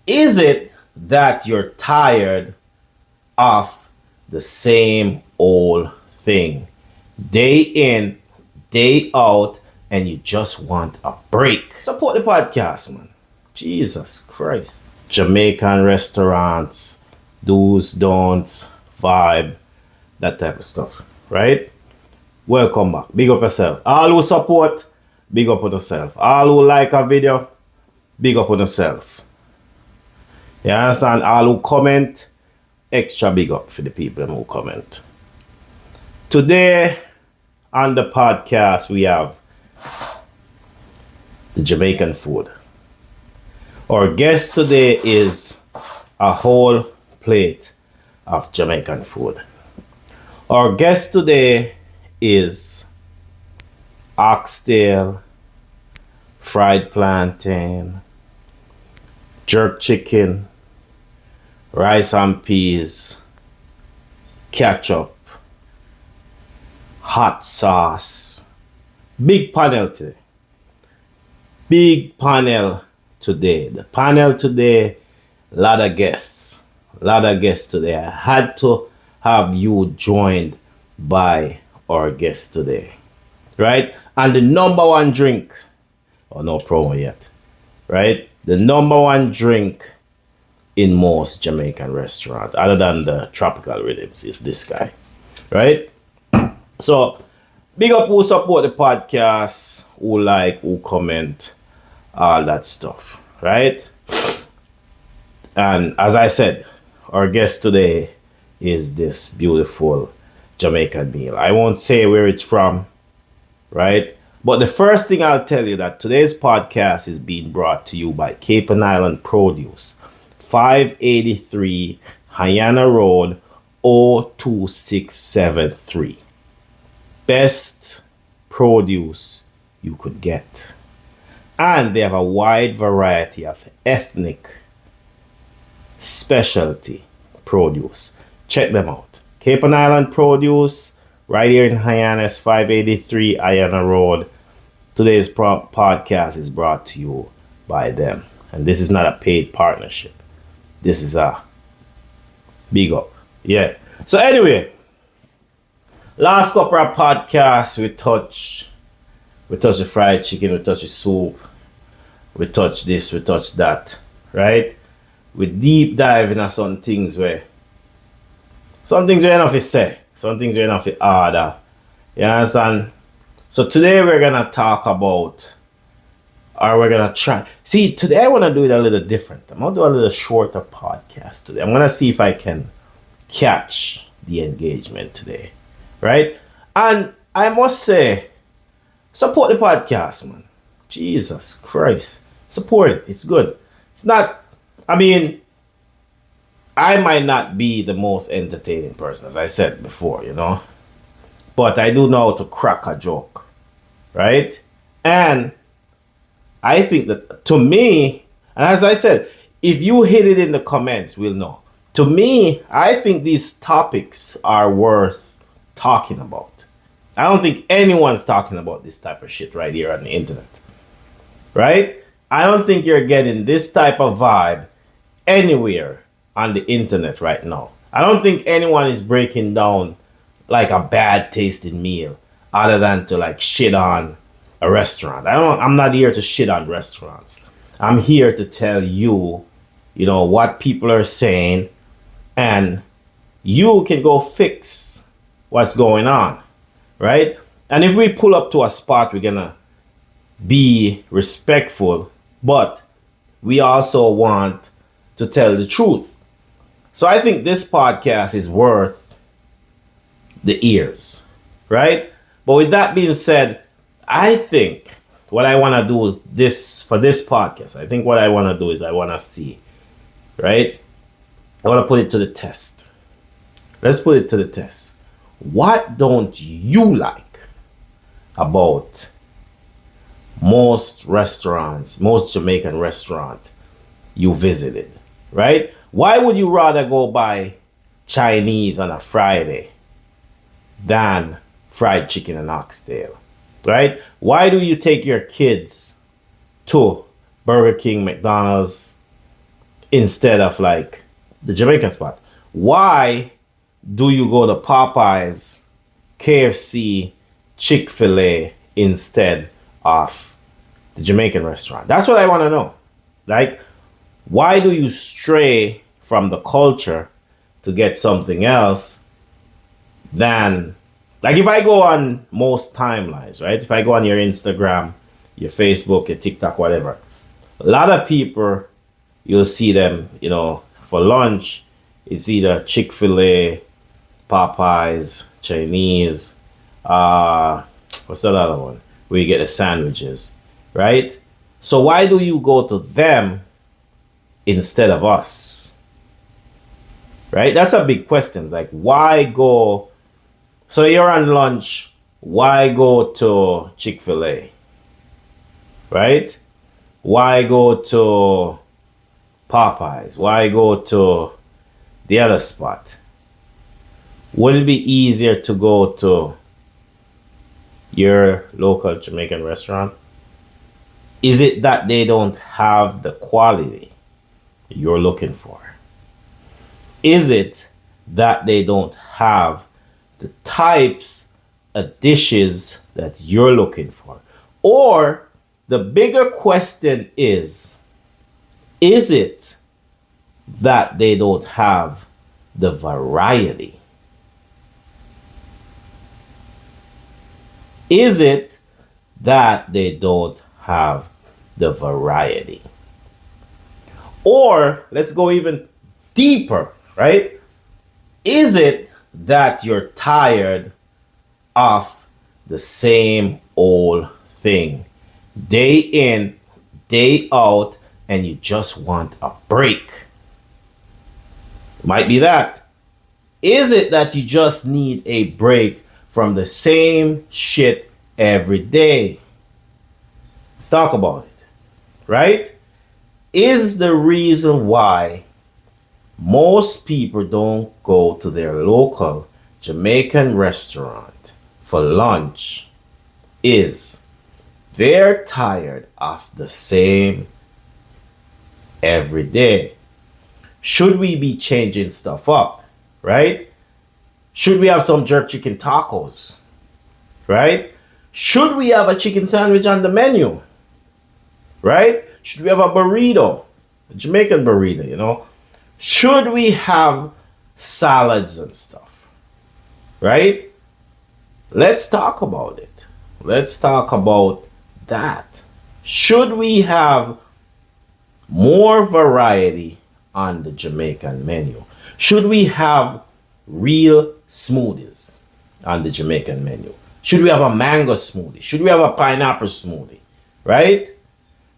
Is it that you're tired of the same old thing, day in, day out, and you just want a break? Support the podcast, man. Jesus Christ. Jamaican restaurants, do's, don'ts, vibe, that type of stuff, right? Welcome back. Big up yourself. All who support, big up on yourself. All who like a video, big up on yourself. You understand? All who comment, extra big up for the people who comment. Today on the podcast, we have the Jamaican food. Our guest today is a whole plate of Jamaican food. Our guest today is oxtail, fried plantain, jerk chicken, rice and peas, ketchup, hot sauce. Big panel today. Big panel today. The panel today, a lot of guests. A lot of guests today. I had to have you joined by our guest today. Right? And the number one drink, no promo yet. Right? The number one drink in most Jamaican restaurants, other than the tropical rhythms, is this guy. Right? So, big up who support the podcast, who like, who comment, all that stuff. Right? And as I said, our guest today is this beautiful Jamaican meal. I won't say where it's from, right? But the first thing I'll tell you that today's podcast is being brought to you by Cape and Island Produce, 583 Hyana Road, 02673. Best produce you could get. And they have a wide variety of ethnic specialty produce. Check them out. Cape and Island Produce, right here in Hyannis, 583 Hyana Road. Today's podcast is brought to you by them. And this is not a paid partnership. This is a big up. Yeah. So anyway, last couple of podcasts, we touch the fried chicken, we touch the soup, we touch this, we touch that, right? We deep dive into some things where enough to say, some things where enough to order. You understand? So today we're gonna talk about, or we're gonna try. See, today I wanna do it a little different. I'm gonna do a little shorter podcast today. I'm gonna see if I can catch the engagement today, right? And I must say, support the podcast, man. Jesus Christ, support it. It's good. It's not. I mean, I might not be the most entertaining person, as I said before, you know, but I do know how to crack a joke, right? And I think that, to me, and as I said, if you hit it in the comments, we'll know. To me, I think these topics are worth talking about. I don't think anyone's talking about this type of shit right here on the internet, right? I don't think you're getting this type of vibe anywhere on the internet right now. I don't think anyone is breaking down like a bad tasting meal other than to like shit on a restaurant. I'm not here to shit on restaurants. I'm here to tell you, you know, what people are saying, and you can go fix what's going on, right? And if we pull up to a spot, we're gonna be respectful, but we also want to tell the truth. So I think this podcast is worth the ears, right? But with that being said, I think what I want to do for this podcast, I think what I want to do is I want to see, right? I want to put it to the test. Let's put it to the test. What don't you like about most restaurants, most Jamaican restaurants you visited, right? Why would you rather go buy Chinese on a Friday than fried chicken and oxtail, right? Why do you take your kids to Burger King, McDonald's, instead of like the Jamaican spot? Why do you go to Popeyes, KFC, Chick-fil-A instead of the Jamaican restaurant? That's what I want to know. Like, why do you stray from the culture to get something else than, like, if I go on most timelines, right? If I go on your Instagram, your Facebook, your TikTok, whatever, a lot of people, you'll see them, for lunch, it's either Chick-fil-A, Popeyes, Chinese, what's that other one? Where you get the sandwiches, right? So why do you go to them instead of us? Right? That's a big question. It's like, why go? So you're on lunch, why go to Chick-fil-A? Right? Why go to Popeyes? Why go to the other spot? Would it be easier to go to your local Jamaican restaurant? Is it that they don't have the quality you're looking for? Is it that they don't have the types of dishes that you're looking for? Or the bigger question is it that they don't have the variety? Is it that they don't have the variety? Or let's go even deeper, right? Is it that you're tired of the same old thing, day in, day out, and you just want a break? Might be that. Is it that you just need a break from the same shit every day? Let's talk about it, right? Is the reason why most people don't go to their local Jamaican restaurant for lunch is they're tired of the same every day? Should we be changing stuff up, right? Should we have some jerk chicken tacos, right? Should we have a chicken sandwich on the menu, right? Should we have a burrito, a Jamaican burrito, Should we have salads and stuff, right? Let's talk about it. Let's talk about that. Should we have more variety on the Jamaican menu? Should we have real smoothies on the Jamaican menu? Should we have a mango smoothie? Should we have a pineapple smoothie, right?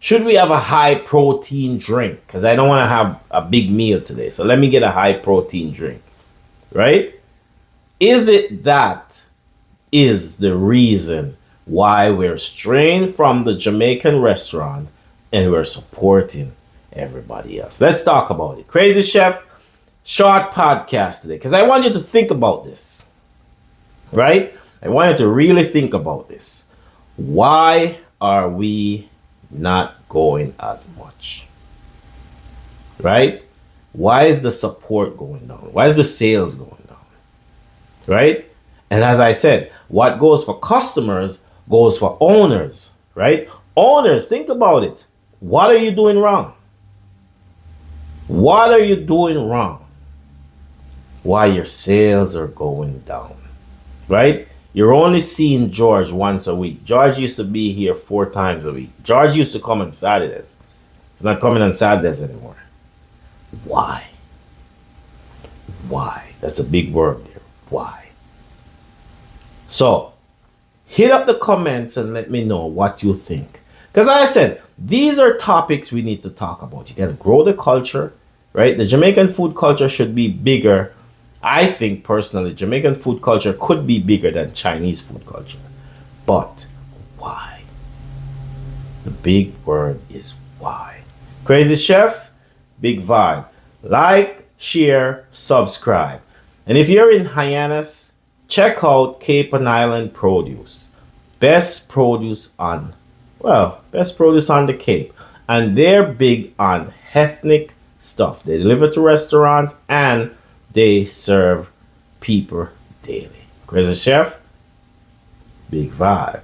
Should we have a high protein drink? Because I don't want to have a big meal today. So let me get a high protein drink, right? Is it that is the reason why we're straying from the Jamaican restaurant and we're supporting everybody else? Let's talk about it. Crazy Chef, short podcast today, because I want you to think about this, right? I want you to really think about this. Why are we not going as much, right? Why is the support going down? Why is the sales going down, right? And as I said, what goes for customers goes for owners, right? Owners, think about it. What are you doing wrong? What are you doing wrong? Why your sales are going down, right? You're only seeing George once a week. George used to be here 4 times a week. George used to come on Saturdays. He's not coming on Saturdays anymore. Why? Why? That's a big word there. Why? So, hit up the comments and let me know what you think. Because like I said, these are topics we need to talk about. You got to grow the culture, right? The Jamaican food culture should be bigger. I think personally, Jamaican food culture could be bigger than Chinese food culture. But why? The big word is why. Crazy Chef, big vibe. Like, share, subscribe. And if you're in Hyannis, check out Cape and Island Produce. Best produce on the Cape. And they're big on ethnic stuff. They deliver to restaurants and they serve people daily. Crazy Chef, big vibe.